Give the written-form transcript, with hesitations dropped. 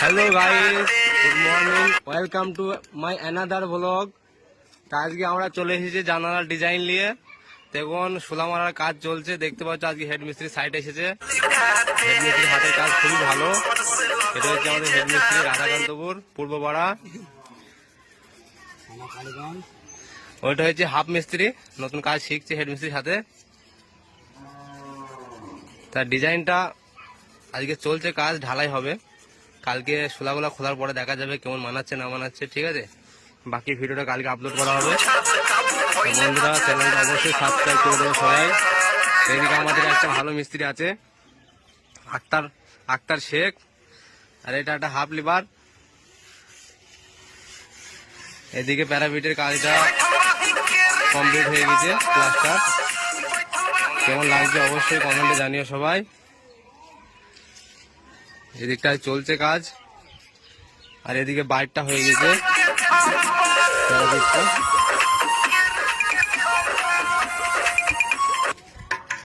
Hello guys, good morning, welcome to my another blog. তা আজকে আমরা চলে এসেছি জানালার ডিজাইন নিয়ে। দেখুন সোলা মারার কাজ চলছে, দেখতে পাচ্ছ। আজকে হেড মিস্ত্রি সাইড এসেছে। হেড মিস্ত্রির হাতের কাজ খুবই ভালো। এটা হচ্ছে আমাদের হেড মিস্ত্রি রাধাকান্তপুর পূর্বপাড়া। ওইটা হচ্ছে হাফ মিস্ত্রি, নতুন কাজ শিখছে হেড মিস্ত্রির হাতে। তার ডিজাইনটা আজকে চলছে, কাজ ঢালাই হবে। কালকে সোলাগুলা খোলার পরে দেখা যাবে কেমন মানাচ্ছে না মানাচ্ছে, ঠিক আছে। বাকি ভিডিওটা কালকে আপলোড করা হবে। বন্ধুরা চ্যানেলটা অবশ্যই সাবস্ক্রাইব করে দেবো সবাই। এদিকে আমাদের একটা ভালো মিস্ত্রি আছে, আক্তার শেখ। আর এটা একটা হাফ লিভার। এদিকে প্যারাপিটের কাজটা কমপ্লিট হয়ে গেছে, প্লাস্টার। কেমন লাগছে অবশ্যই কমেন্টে জানিও সবাই। এদিকটায় চলছে কাজ। আর এদিকে বাইকটা হয়ে গেছে প্যারাপিটটা।